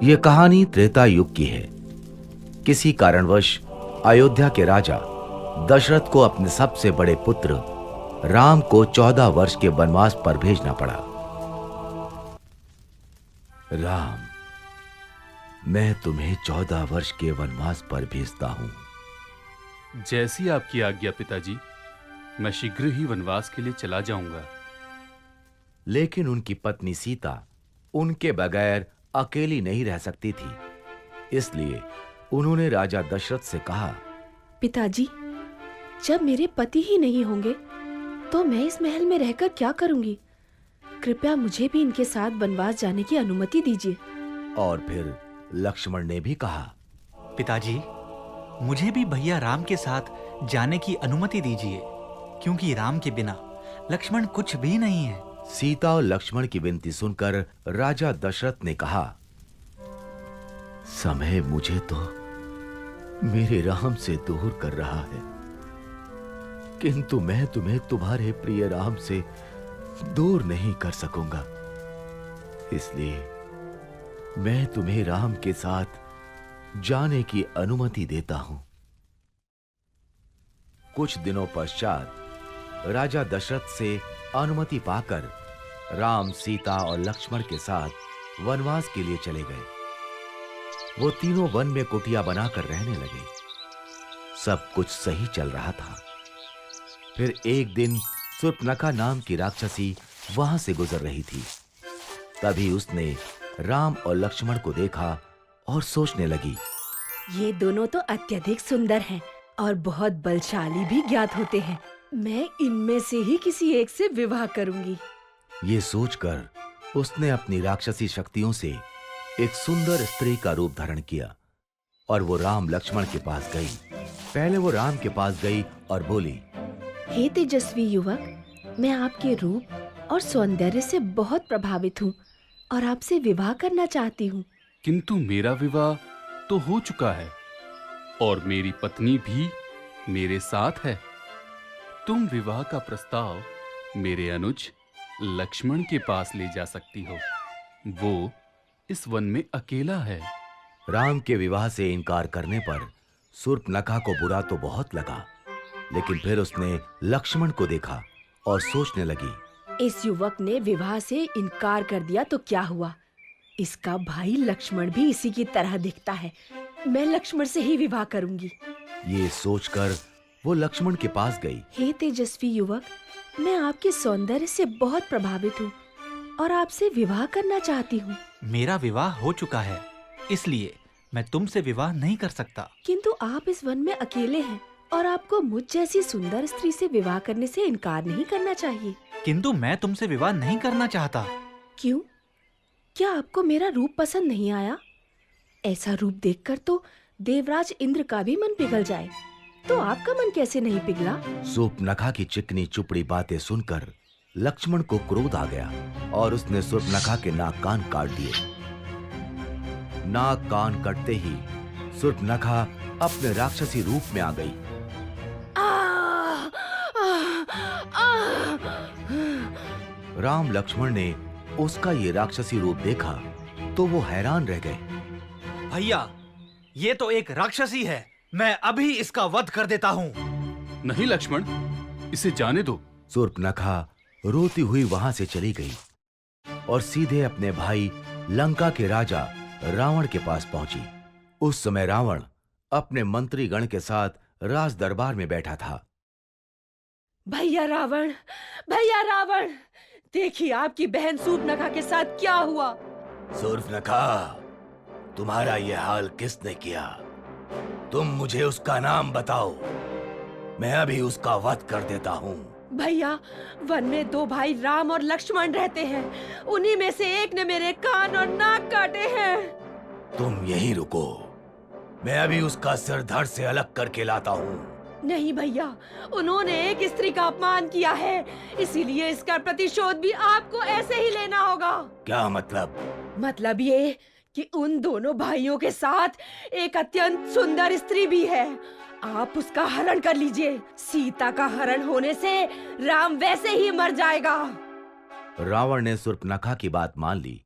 ये कहानी त्रेता युग की है। किसी कारणवश अयोध्या के राजा दशरथ को अपने सबसे बड़े पुत्र राम को 14 वर्ष के वनवास पर भेजना पड़ा। राम, मैं तुम्हें 14 वर्ष के वनवास पर भेजता हूं। जैसी आपकी आज्ञा पिताजी, मैं शीघ्र ही वनवास के लिए चला जाऊंगा। लेकिन उनकी पत्नी सीता उनके बगैर अकेली नहीं रह सकती थी, इसलिए उन्होंने राजा दशरथ से कहा, पिताजी, जब मेरे पति ही नहीं होंगे तो मैं इस महल में रहकर क्या करूंगी? कृपया मुझे भी इनके साथ वनवास जाने की अनुमति दीजिए। और फिर लक्ष्मण ने भी कहा, पिताजी, मुझे भी भैया राम के साथ जाने की अनुमति दीजिए, क्योंकि राम के बिना लक्ष्मण कुछ भी नहीं है। सीता और लक्ष्मण की विनती सुनकर राजा दशरथ ने कहा, समय मुझे तो मेरे राम से दूर कर रहा है, किंतु मैं तुम्हें तुम्हारे प्रिय राम से दूर नहीं कर सकूंगा। इसलिए मैं तुम्हें राम के साथ जाने की अनुमति देता हूं। कुछ दिनों पश्चात राजा दशरथ से अनुमति पाकर राम, सीता और लक्ष्मण के साथ वनवास के लिए चले गए। वो तीनों वन में कुटिया बनाकर रहने लगे। सब कुछ सही चल रहा था। फिर एक दिन शूर्पणखा नाम की राक्षसी वहां से गुजर रही थी। तभी उसने राम और लक्ष्मण को देखा और सोचने लगी, ये दोनों तो अत्यधिक सुंदर हैं और बहुत बलशाली भी ज्ञात होते हैं। मैं इनमें से ही किसी एक से विवाह करूंगी। ये सोचकर उसने अपनी राक्षसी शक्तियों से एक सुंदर स्त्री का रूप धारण किया और वो राम लक्ष्मण के पास गई। पहले वो राम के पास गई और बोली, हे तेजस्वी युवक, मैं आपके रूप और सौंदर्य से बहुत प्रभावित हूँ और आपसे विवाह करना चाहती हूँ। किंतु मेरा विवाह तो हो चुका है और मेरी पत्नी भी मेरे साथ है। तुम विवाह का प्रस्ताव मेरे अनुज लक्ष्मण के पास ले जा सकती हो। वो इस वन में अकेला है। राम के विवाह से इनकार करने पर शूर्पणखा को बुरा तो बहुत लगा, लेकिन फिर उसने लक्ष्मण को देखा और सोचने लगी, इस युवक ने विवाह से इनकार कर दिया तो क्या हुआ? इसका भाई लक्ष्मण भी इसी की तरह दिखता है। मैं लक्ष्मण से ही विवाह करूंगी। ये सोचकर वो लक्ष्मण के पास गई। हे तेजस्वी युवक, मैं आपके सौंदर्य से बहुत प्रभावित हूँ और आपसे विवाह करना चाहती हूँ। मेरा विवाह हो चुका है, इसलिए मैं तुमसे विवाह नहीं कर सकता। किंतु आप इस वन में अकेले हैं और आपको मुझ जैसी सुंदर स्त्री से विवाह करने से इनकार नहीं करना चाहिए। किंतु मैं तुमसे विवाह नहीं करना चाहता। क्यों? क्या आपको मेरा रूप पसंद नहीं आया? ऐसा रूप देखकर तो देवराज इंद्र का भी मन पिघल जाए, तो आपका मन कैसे नहीं पिघला? शूर्पणखा की चिकनी चुपड़ी बातें सुनकर लक्ष्मण को क्रोध आ गया और उसने शूर्पणखा के नाक कान काट दिए। नाक कान कटते ही शूर्पणखा अपने राक्षसी रूप में आ गई। राम लक्ष्मण ने उसका ये राक्षसी रूप देखा तो वो हैरान रह गए। भैया, ये तो एक राक्षसी है। मैं अभी इसका वध कर देता हूँ। नहीं लक्ष्मण, इसे जाने दो। शूर्पणखा रोती हुई वहां से चली गई और सीधे अपने भाई लंका के राजा रावण के पास पहुंची। उस समय रावण अपने मंत्रीगण के साथ राज दरबार में बैठा था। भैया रावण, भैया रावण, देखिए आपकी बहन शूर्पणखा के साथ क्या हुआ। शूर्पणखा, तुम्हारा यह हाल किसने किया? तुम मुझे उसका नाम बताओ, मैं अभी उसका वध कर देता हूँ। भैया, वन में दो भाई राम और लक्ष्मण रहते हैं। उन्हीं में से एक ने मेरे कान और नाक काटे हैं। तुम यहीं रुको, मैं अभी उसका सिर धड़ से अलग करके लाता हूँ। नहीं भैया, उन्होंने एक स्त्री का अपमान किया है, इसीलिए इसका प्रतिशोध भी आपको ऐसे ही लेना होगा। क्या मतलब? मतलब ये कि उन दोनों भाइयों के साथ एक अत्यंत सुंदर स्त्री भी है। आप उसका हरण कर लीजिए। सीता का हरण होने से राम वैसे ही मर जाएगा। रावण ने शूर्पणखा की बात मान ली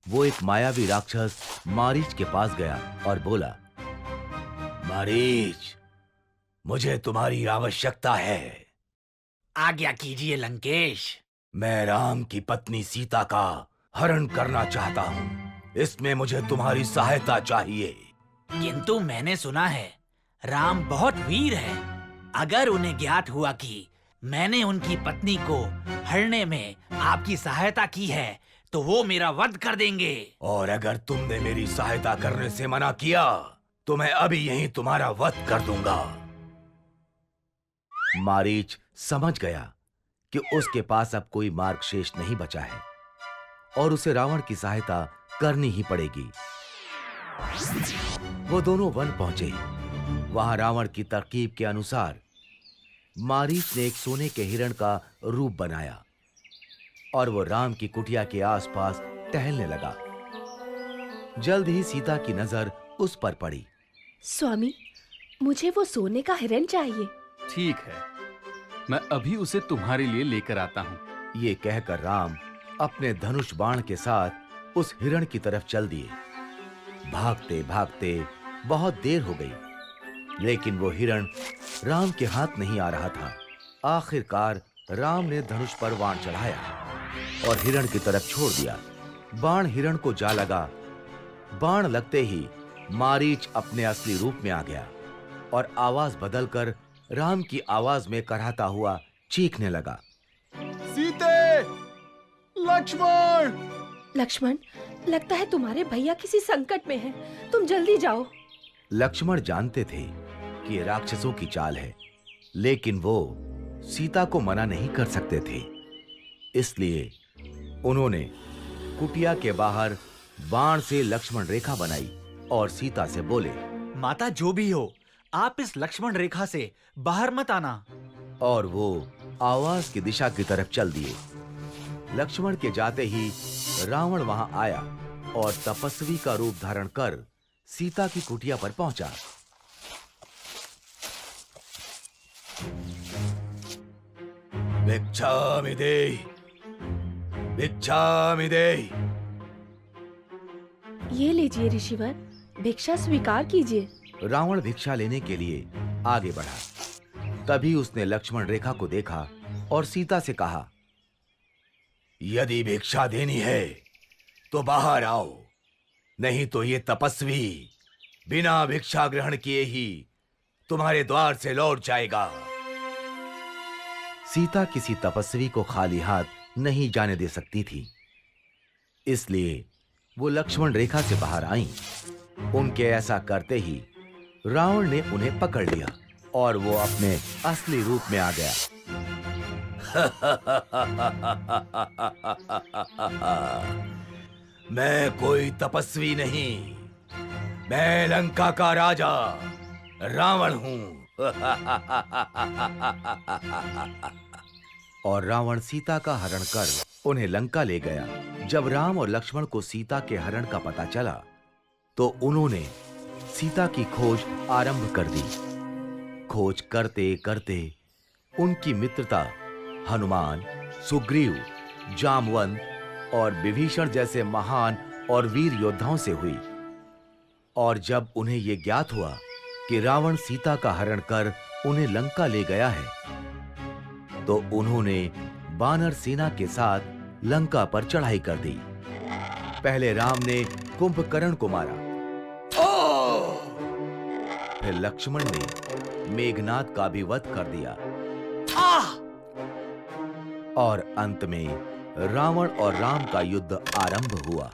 वो एक मायावी राक्षस मारीच के पास गया और बोला, मारीच, मुझे तुम्हारी आवश्यकता है। आज्ञा कीजिए लंकेश। मैं राम की पत्नी सीता का हरण करना चाहता हूँ। इसमें मुझे तुम्हारी सहायता चाहिए। किंतु मैंने सुना है राम बहुत वीर है। अगर उन्हें ज्ञात हुआ कि मैंने उनकी पत्नी को हरने में आपकी सहायता की है तो वो मेरा वध कर देंगे। और अगर तुमने मेरी सहायता करने से मना किया तो मैं अभी यहीं तुम्हारा वध कर दूंगा। मारीच समझ गया कि उसके पास अब कोई मार्ग शेष नहीं बचा है और उसे रावण की सहायता करनी ही पड़ेगी। वो दोनों वन पहुंचे। वहां रावण की तरकीब के अनुसार मारीच ने एक सोने के हिरण का रूप बनाया और वो राम की कुटिया के आसपास टहलने लगा। जल्द ही सीता की नजर उस पर पड़ी। स्वामी, मुझे वो सोने का हिरण चाहिए। ठीक है, मैं अभी उसे तुम्हारे लिए लेकर आता हूँ। ये कहकर राम अपने धनुष बाण के साथ उस हिरण की तरफ चल दिए। भागते भागते बहुत देर हो गई, लेकिन वो हिरण राम के हाथ नहीं आ रहा था। आखिरकार राम ने धनुष पर बाण चढ़ाया और हिरण की तरफ छोड़ दिया। बाण हिरण को जा लगा। बाण लगते ही मारीच अपने असली रूप में आ गया और आवाज बदलकर राम की आवाज में कराहता हुआ चीखने लगा, सीते, लक्ष्मण! लक्ष्मण, लगता है तुम्हारे भैया किसी संकट में हैं। तुम जल्दी जाओ। लक्ष्मण जानते थे कि ये राक्षसों की चाल है, लेकिन वो सीता को मना नहीं कर सकते थे। इसलिए उन्होंने कुटिया के बाहर बाण से लक्ष्मण रेखा बनाई और सीता से बोले, माता जो भी हो, आप इस लक्ष्मण रेखा से बाहर मत आना। और वो आवाज की दिशा की तरफ चल दिए। लक्ष्मण के जाते ही रावण वहां आया और तपस्वी का रूप धारण कर सीता की कुटिया पर पहुंचा। भिक्षामि देहि, भिक्षामि देहि। ये लीजिए ऋषिवर, भिक्षा स्वीकार कीजिए। रावण भिक्षा लेने के लिए आगे बढ़ा। तभी उसने लक्ष्मण रेखा को देखा और सीता से कहा, यदि भिक्षा देनी है तो बाहर आओ, नहीं तो ये तपस्वी बिना भिक्षा ग्रहण किए ही तुम्हारे द्वार से लौट जाएगा। सीता किसी तपस्वी को खाली हाथ नहीं जाने दे सकती थी, इसलिए वो लक्ष्मण रेखा से बाहर आईं। उनके ऐसा करते ही रावण ने उन्हें पकड़ लिया और वो अपने असली रूप में आ गया। मैं कोई तपस्वी नहीं, मैं लंका का राजा रावण हूं। और रावण सीता का हरण कर उन्हें लंका ले गया। जब राम और लक्ष्मण को सीता के हरण का पता चला तो उन्होंने सीता की खोज आरंभ कर दी। खोज करते करते उनकी मित्रता हनुमान, सुग्रीव, जामवंत और विभीषण जैसे महान और वीर योद्धाओं से हुई। और जब उन्हें यह ज्ञात हुआ कि रावण सीता का हरण कर उन्हें लंका ले गया है, तो उन्होंने वानर सेना के साथ लंका पर चढ़ाई कर दी। पहले राम ने कुंभकर्ण को मारा, फिर लक्ष्मण ने मेघनाद का भी वध कर दिया और अंत में रावण और राम का युद्ध आरंभ हुआ।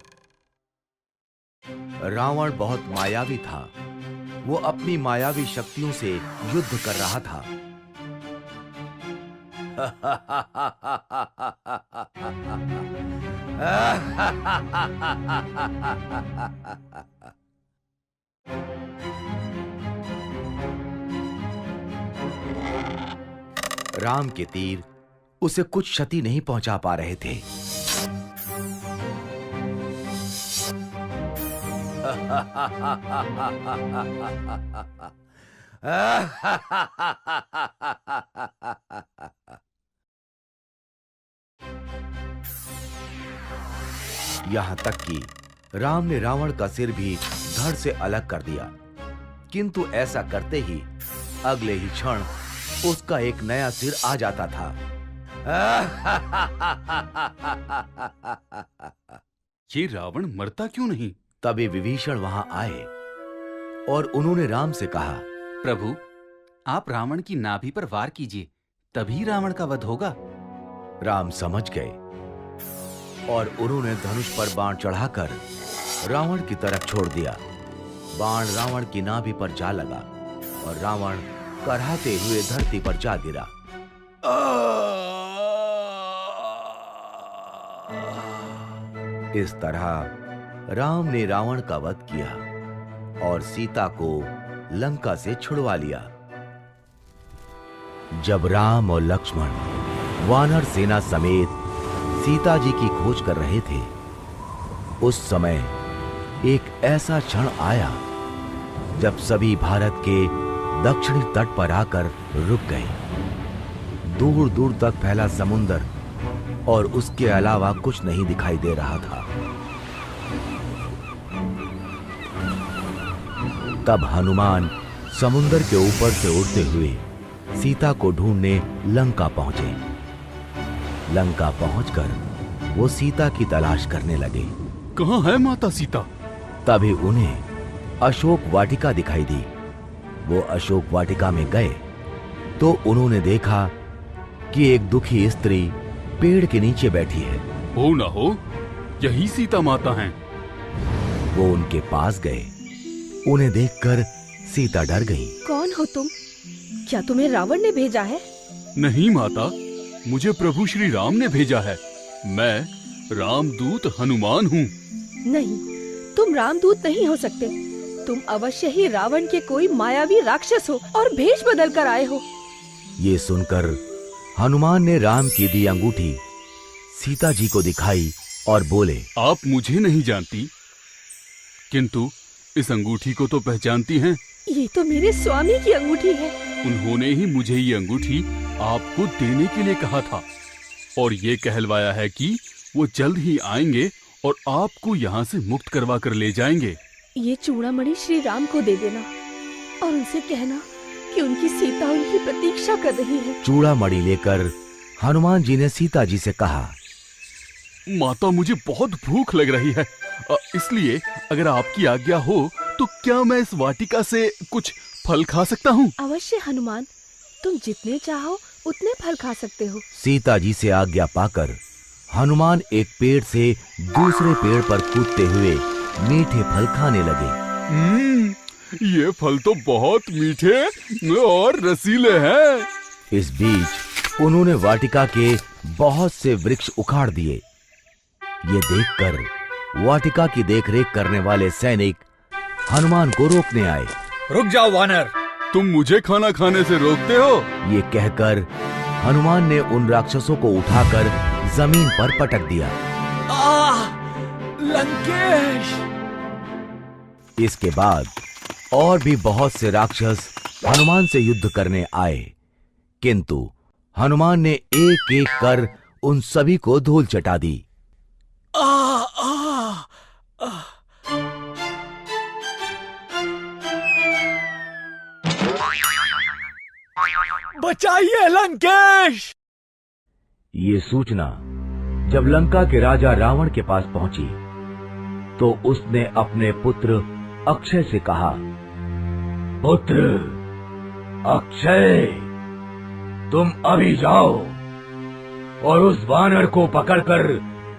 रावण बहुत मायावी था। वो अपनी मायावी शक्तियों से युद्ध कर रहा था। राम के तीर उसे कुछ क्षति नहीं पहुंचा पा रहे थे। यहां तक कि राम ने रावण का सिर भी धड़ से अलग कर दिया, किंतु ऐसा करते ही अगले ही क्षण उसका एक नया सिर आ जाता था। ये रावण मरता क्यों नहीं? तभी विभीषण वहां आए और उन्होंने राम से कहा, प्रभु, आप रावण की नाभि पर वार कीजिए, तभी रावण का वध होगा। राम समझ गए और उन्होंने धनुष पर बाण चढ़ाकर रावण की तरफ छोड़ दिया। बाण रावण की नाभि पर जा लगा और रावण कराहते हुए धरती पर जा गिरा। इस तरह राम ने रावण का वध किया और सीता को लंका से छुड़वा लिया। जब राम और लक्ष्मण वानर सेना समेत सीता जी की खोज कर रहे थे, उस समय एक ऐसा क्षण आया जब सभी भारत के दक्षिणी तट पर आकर रुक गए। दूर दूर तक फैला समुद्र और उसके अलावा कुछ नहीं दिखाई दे रहा था। तब हनुमान समुद्र के ऊपर से उड़ते हुए सीता को ढूंढने लंका पहुंचे। लंका पहुंचकर वो सीता की तलाश करने लगे। कहाँ है माता सीता? तभी उन्हें अशोक वाटिका दिखाई दी। वो अशोक वाटिका में गए तो उन्होंने देखा कि एक दुखी स्त्री पेड़ के नीचे बैठी है। हो ना हो, यही सीता माता हैं। वो उनके पास गए। उन्हें देखकर सीता डर गई। कौन हो तुम? क्या तुम्हें रावण ने भेजा है? नहीं माता, मुझे प्रभु श्री राम ने भेजा है। मैं रामदूत हनुमान हूँ। नहीं, तुम रामदूत नहीं हो सकते। तुम अवश्य ही रावण के कोई मायावी राक्षस हो और भेष बदल कर आए हो। ये सुनकर हनुमान ने राम की दी अंगूठी सीता जी को दिखाई और बोले, आप मुझे नहीं जानती, किंतु इस अंगूठी को तो पहचानती हैं। ये तो मेरे स्वामी की अंगूठी है। उन्होंने ही मुझे ये अंगूठी आपको देने के लिए कहा था और ये कहलवाया है कि वो जल्द ही आएंगे और आपको यहाँ से मुक्त करवा कर ले जाएंगे। ये चूड़ामणि श्री राम को दे देना और उनसे कहना कि उनकी सीता उनकी प्रतीक्षा कर रही है। चूड़ामणि लेकर हनुमान जी ने सीता जी से कहा, माता, मुझे बहुत भूख लग रही है, इसलिए अगर आपकी आज्ञा हो तो क्या मैं इस वाटिका से कुछ फल खा सकता हूँ? अवश्य हनुमान, तुम जितने चाहो उतने फल खा सकते हो। सीता जी से आज्ञा पाकर हनुमान एक पेड़ से दूसरे पेड़ पर कूदते हुए मीठे फल खाने लगे। ये फल तो बहुत मीठे और रसीले हैं। इस बीच उन्होंने वाटिका के बहुत से वृक्ष उखाड़ दिए। ये देखकर वाटिका की देखरेख करने वाले सैनिक हनुमान को रोकने आए। रुक जाओ वानर, तुम मुझे खाना खाने से रोकते हो? ये कहकर हनुमान ने उन राक्षसों को उठाकर जमीन पर पटक दिया। लंकेश! इसके बाद और भी बहुत से राक्षस हनुमान से युद्ध करने आए, किंतु हनुमान ने एक एक कर उन सभी को धूल चटा दी। बचाइए लंकेश! ये सूचना जब लंका के राजा रावण के पास पहुंची तो उसने अपने पुत्र अक्षय से कहा, पुत्र अक्षय, तुम अभी जाओ और उस वानर को पकड़कर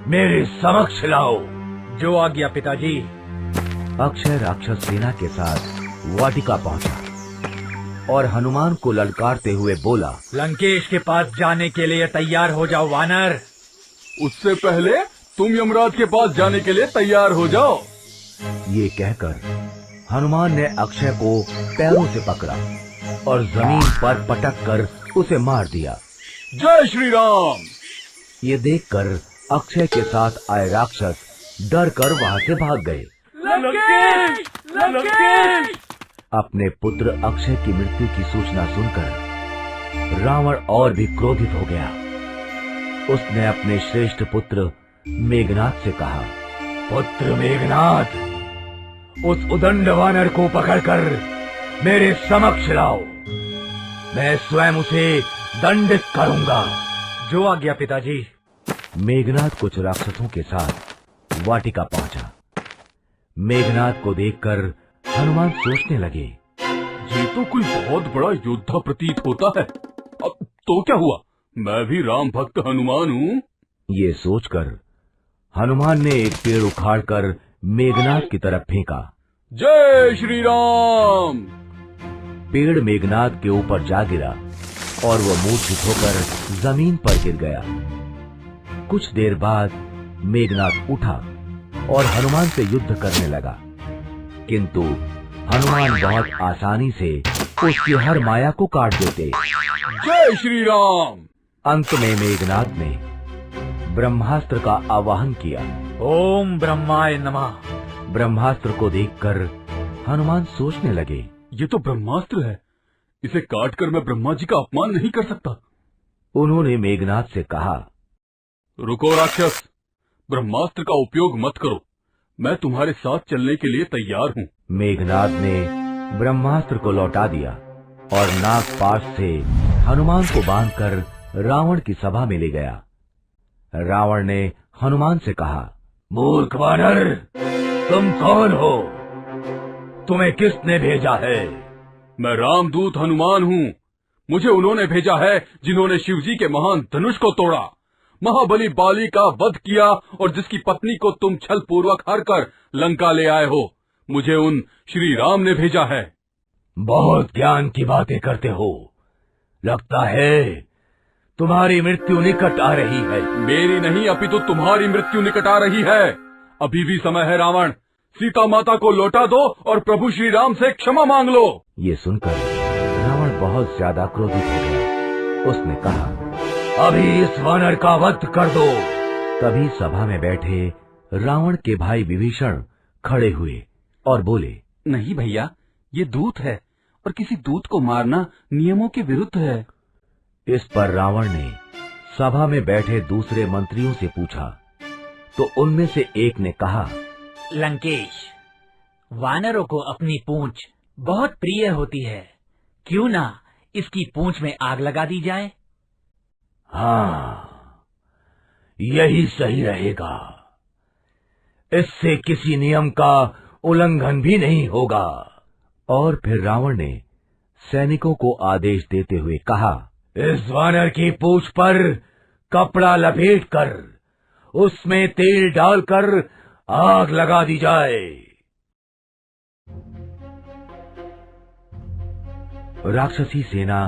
मेरे समक्ष लाओ। जो आज्ञा पिताजी। अक्षय राक्षस सेना के साथ वाटिका पहुंचा और हनुमान को ललकारते हुए बोला, लंकेश के पास जाने के लिए तैयार हो जाओ वानर। उससे पहले तुम यमराज के पास जाने के लिए तैयार हो जाओ। ये कहकर हनुमान ने अक्षय को पैरों से पकड़ा और जमीन पर पटक कर उसे मार दिया। जय श्री राम! ये देखकर अक्षय के साथ आए राक्षस डर कर वहां से भाग गए। लंकेश! लंकेश! अपने पुत्र अक्षय की मृत्यु की सूचना सुनकर रावण और भी क्रोधित हो गया। उसने अपने श्रेष्ठ पुत्र मेघनाद से कहा, पुत्र मेघनाथ, उस उदंड वानर को पकड़कर मेरे समक्ष लाओ। मैं स्वयं उसे दंडित करूंगा। जो आज्ञा पिताजी। मेघनाथ कुछ राक्षसों के साथ वाटिका पहुंचा। मेघनाथ को देखकर हनुमान सोचने लगे, ये तो कोई बहुत बड़ा योद्धा प्रतीत होता है। अब तो क्या हुआ, मैं भी राम भक्त हनुमान हूँ। ये सोचकर हनुमान ने एक पेड़ उखाड़कर मेघनाथ की तरफ फेंका। जय श्री राम। पेड़ मेघनाथ के ऊपर जा गिरा और वो मूर्छित होकर जमीन पर गिर गया। कुछ देर बाद मेघनाथ उठा और हनुमान से युद्ध करने लगा, किंतु हनुमान बहुत आसानी से उसकी हर माया को काट देते। जय श्री राम। अंत में मेघनाथ ने ब्रह्मास्त्र का आवाहन किया। ओम ब्रह्माय नमः। ब्रह्मास्त्र को देखकर हनुमान सोचने लगे, ये तो ब्रह्मास्त्र है, इसे काटकर मैं ब्रह्मा जी का अपमान नहीं कर सकता। उन्होंने मेघनाथ से कहा, रुको राक्षस, ब्रह्मास्त्र का उपयोग मत करो, मैं तुम्हारे साथ चलने के लिए तैयार हूँ। मेघनाथ ने ब्रह्मास्त्र को लौटा दिया और नागपाश से हनुमान को बांधकर रावण की सभा में ले गया। रावण ने हनुमान से कहा, मूर्ख वानर, तुम कौन हो? तुम्हें किसने भेजा है? मैं रामदूत हनुमान हूँ। मुझे उन्होंने भेजा है जिन्होंने शिवजी के महान धनुष को तोड़ा, महाबली बाली का वध किया और जिसकी पत्नी को तुम छल पूर्वक हर कर लंका ले आए हो। मुझे उन श्री राम ने भेजा है। बहुत ज्ञान की बातें करते हो। लगता है तुम्हारी मृत्यु निकट आ रही है। मेरी नहीं अपितु तुम्हारी मृत्यु निकट आ रही है। अभी भी समय है रावण, सीता माता को लौटा दो और प्रभु श्री राम से क्षमा मांग लो। ये सुनकर रावण बहुत ज्यादा क्रोधित हो गया। उसने कहा, अभी इस वानर का वध कर दो। तभी सभा में बैठे रावण के भाई विभीषण खड़े हुए और बोले, नहीं भैया, ये दूत है और किसी दूत को मारना नियमों के विरुद्ध है। इस पर रावण ने सभा में बैठे दूसरे मंत्रियों से पूछा, तो उनमें से एक ने कहा, लंकेश, वानरों को अपनी पूंछ बहुत प्रिय होती है, क्यों ना इसकी पूंछ में आग लगा दी जाए? हाँ, यही सही रहेगा। इससे किसी नियम का उल्लंघन भी नहीं होगा। और फिर रावण ने सैनिकों को आदेश देते हुए कहा, इस वानर की पूंछ पर कपड़ा लपेटकर उसमें तेल डालकर आग लगा दी जाए। राक्षसी सेना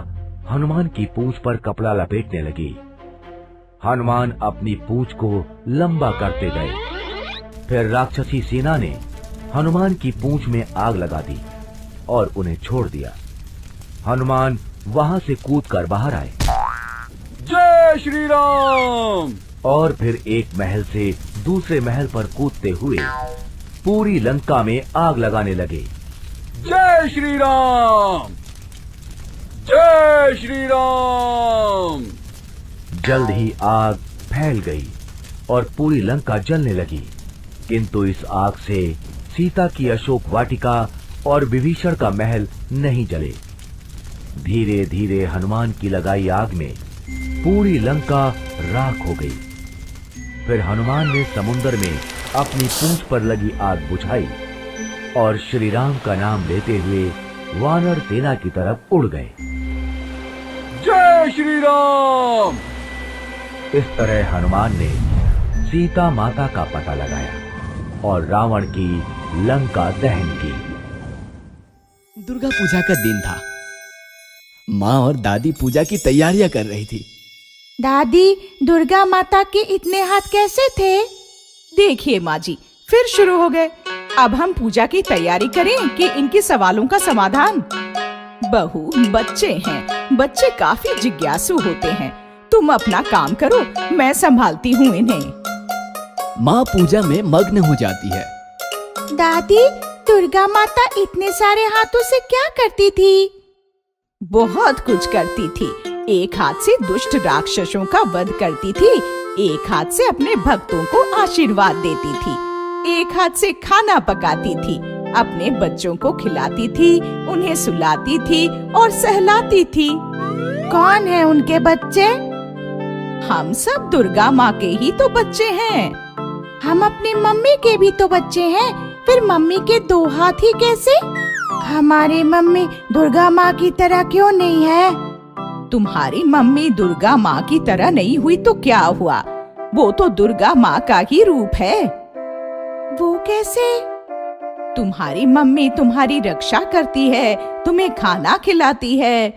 हनुमान की पूंछ पर कपड़ा लपेटने लगी। हनुमान अपनी पूंछ को लंबा करते गए। फिर राक्षसी सेना ने हनुमान की पूंछ में आग लगा दी और उन्हें छोड़ दिया। हनुमान वहां से कूदकर बाहर आए। जय श्री राम। और फिर एक महल से दूसरे महल पर कूदते हुए पूरी लंका में आग लगाने लगे। जय श्री राम, जय श्री राम। जल्द ही आग फैल गई और पूरी लंका जलने लगी, किंतु इस आग से सीता की अशोक वाटिका और विभीषण का महल नहीं जले। धीरे धीरे हनुमान की लगाई आग में पूरी लंका राख हो गई। फिर हनुमान ने समुद्र में अपनी पूंछ पर लगी आग बुझाई और श्री राम का नाम लेते हुए वानर सेना की तरफ उड़ गए। जय श्री राम। इस तरह हनुमान ने सीता माता का पता लगाया और रावण की लंका दहन की। दुर्गा पूजा का दिन था। माँ और दादी पूजा की तैयारियां कर रही थी। दादी, दुर्गा माता के इतने हाथ कैसे थे? देखिए माँ जी, फिर शुरू हो गए। अब हम पूजा की तैयारी करें कि इनके सवालों का समाधान? बहू, बच्चे हैं, बच्चे काफी जिज्ञासु होते हैं। तुम अपना काम करो, मैं संभालती हूँ इन्हें। माँ पूजा में मग्न हो जाती है। दादी, दुर्गा माता इतने सारे हाथों से क्या करती थी? बहुत कुछ करती थी। एक हाथ से दुष्ट राक्षसों का वध करती थी, एक हाथ से अपने भक्तों को आशीर्वाद देती थी। एक हाथ से खाना पकाती थी, अपने बच्चों को खिलाती थी, उन्हें सुलाती थी और सहलाती थी। कौन है उनके बच्चे? हम सब दुर्गा माँ के ही तो बच्चे हैं। हम अपनी मम्मी के भी तो बच्चे हैं, फिर मम्मी के 2 हाथ ही कैसे? हमारी मम्मी दुर्गा माँ की तरह क्यों नहीं है? तुम्हारी मम्मी दुर्गा माँ की तरह नहीं हुई तो क्या हुआ? वो तो दुर्गा माँ का ही रूप है। वो कैसे? तुम्हारी मम्मी तुम्हारी रक्षा करती है, तुम्हें खाना खिलाती है,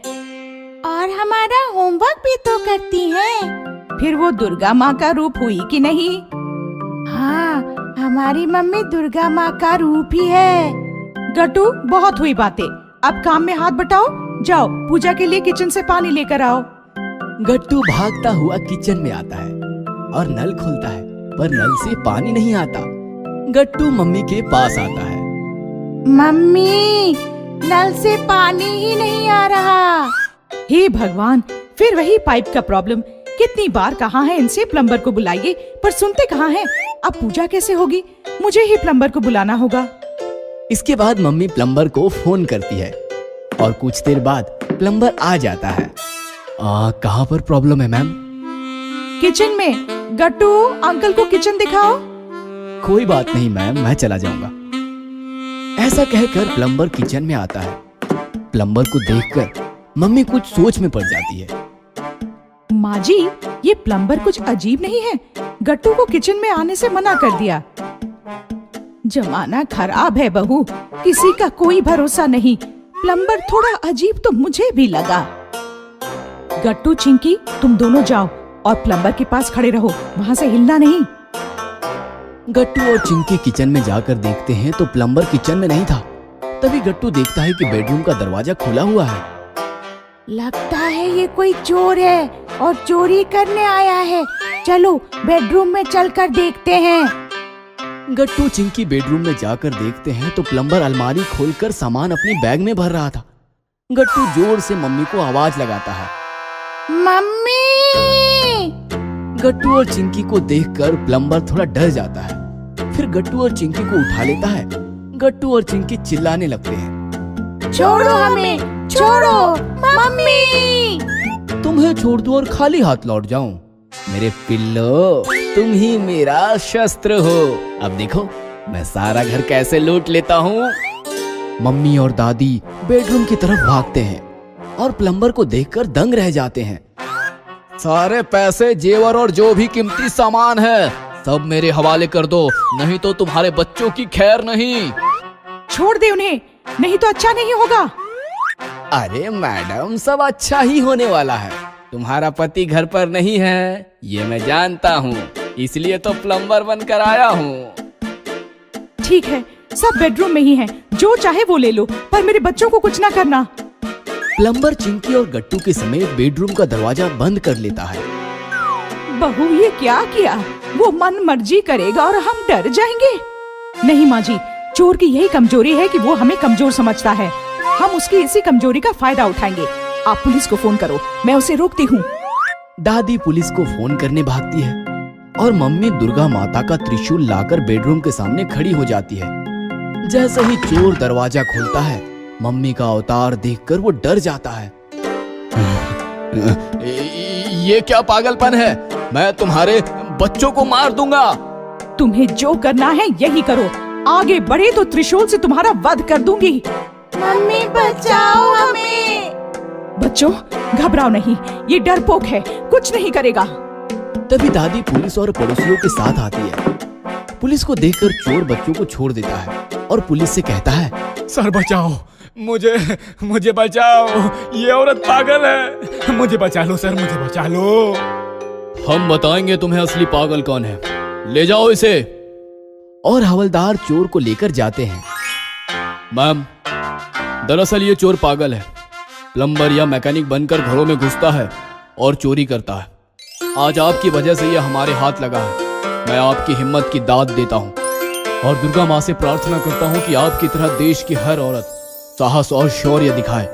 और हमारा होमवर्क भी तो करती है। फिर वो दुर्गा माँ का रूप हुई कि नहीं? हाँ, हमारी मम्मी दुर्गा माँ का रूप ही है। गट्टू, बहुत हुई बातें, अब काम में हाथ बटाओ। जाओ, पूजा के लिए किचन से पानी लेकर आओ। गट्टू भागता हुआ किचन में आता है और नल खोलता है, पर नल से पानी नहीं आता। गट्टू मम्मी के पास आता है। मम्मी, नल से पानी ही नहीं आ रहा। हे भगवान, फिर वही पाइप का प्रॉब्लम। कितनी बार कहा है इनसे प्लम्बर को बुलाइए, पर सुनते कहाँ हैं। अब पूजा कैसे होगी? मुझे ही प्लम्बर को बुलाना होगा। इसके बाद मम्मी प्लम्बर को फोन करती है और कुछ देर बाद प्लम्बर आ जाता है। कहाँ पर प्रॉब्लम है मैम? किचन में। गट्टू, अंकल को किचन दिखाओ। कोई बात नहीं मैम, मैं चला जाऊंगा। ऐसा कहकर प्लम्बर किचन में आता है। प्लम्बर को देखकर मम्मी कुछ सोच में पड़ जाती है। माँ जी, ये प्लम्बर कुछ अजीब नहीं है? गट्टू को किचन में आने से मना कर दिया। जमाना खराब है बहू, किसी का कोई भरोसा नहीं। प्लम्बर थोड़ा अजीब तो मुझे भी लगा। गट्टू, चिंकी, तुम दोनों जाओ और प्लम्बर के पास खड़े रहो, वहाँ से हिलना नहीं। गट्टू और चिंकी किचन में जाकर देखते हैं तो प्लम्बर किचन में नहीं था। तभी गट्टू देखता है कि बेडरूम का दरवाजा खुला हुआ है। लगता है ये कोई चोर है और चोरी करने आया है। चलो बेडरूम में चलकर देखते हैं। गट्टू चिंकी बेडरूम में जाकर देखते हैं तो प्लम्बर अलमारी खोलकर सामान अपनी बैग में भर रहा था। गट्टू जोर से मम्मी को आवाज लगाता है, मम्मी। गट्टू और चिंकी को देखकर प्लम्बर थोड़ा डर जाता है। फिर गट्टू और चिंकी को उठा लेता है। गट्टू और चिंकी चिल्लाने लगते हैं, छोड़ो हमें, छोड़ो मम्मी। तुम्हें छोड़ दूं और खाली हाथ लौट जाऊं? मेरे पिल्लो, तुम ही मेरा शस्त्र हो। अब देखो मैं सारा घर कैसे लूट लेता हूँ। मम्मी और दादी बेडरूम की तरफ भागते हैं और प्लम्बर को देखकर दंग रह जाते हैं। सारे पैसे, जेवर और जो भी कीमती सामान है सब मेरे हवाले कर दो, नहीं तो तुम्हारे बच्चों की खैर नहीं। छोड़ दे उन्हें, नहीं तो अच्छा नहीं होगा। अरे मैडम, सब अच्छा ही होने वाला है। तुम्हारा पति घर पर नहीं है, ये मैं जानता हूँ, इसलिए तो प्लम्बर बनकर आया हूँ। ठीक है, सब बेडरूम में ही हैं, जो चाहे वो ले लो, पर मेरे बच्चों को कुछ ना करना। प्लम्बर चिंकी और गट्टू के समेत बेडरूम का दरवाजा बंद कर लेता है। बहू, ये क्या किया? वो मन मर्जी करेगा और हम डर जाएंगे। नहीं माँ जी, चोर की यही कमजोरी है कि वो हमें कमजोर समझता है। हम उसकी इसी कमजोरी का फायदा उठाएंगे। आप पुलिस को फोन करो, मैं उसे रोकती हूँ। दादी पुलिस को फोन करने भागती है और मम्मी दुर्गा माता का त्रिशूल लाकर बेडरूम के सामने खड़ी हो जाती है। जैसे ही चोर दरवाजा खोलता है, मम्मी का अवतार देखकर वो डर जाता है। ये क्या पागलपन है? मैं तुम्हारे बच्चों को मार दूंगा। तुम्हें जो करना है यही करो, आगे बढ़े तो त्रिशूल से तुम्हारा वध कर दूंगी। मम्मी बचाओ हमें। बच्चों, घबराओ नहीं, ये डरपोक है, कुछ नहीं करेगा। तभी दादी पुलिस और पड़ोसियों के साथ आती है। पुलिस को देखकर चोर बच्चों को छोड़ देता है और पुलिस से कहता है, सर बचाओ, मुझे बचाओ, ये औरत पागल है, मुझे बचा लो सर, मुझे बचा लो। हम बताएंगे तुम्हें असली पागल कौन है, ले जाओ इसे। और हवलदार चोर को लेकर जाते हैं। मैम, दरअसल ये चोर पागल है, प्लम्बर या मैकेनिक बनकर घरों में घुसता है और चोरी करता है। आज आपकी वजह से ये हमारे हाथ लगा है। मैं आपकी हिम्मत की दाद देता हूँ और दुर्गा माँ से प्रार्थना करता हूँ कि आपकी तरह देश की हर औरत साहस और शौर्य दिखाए।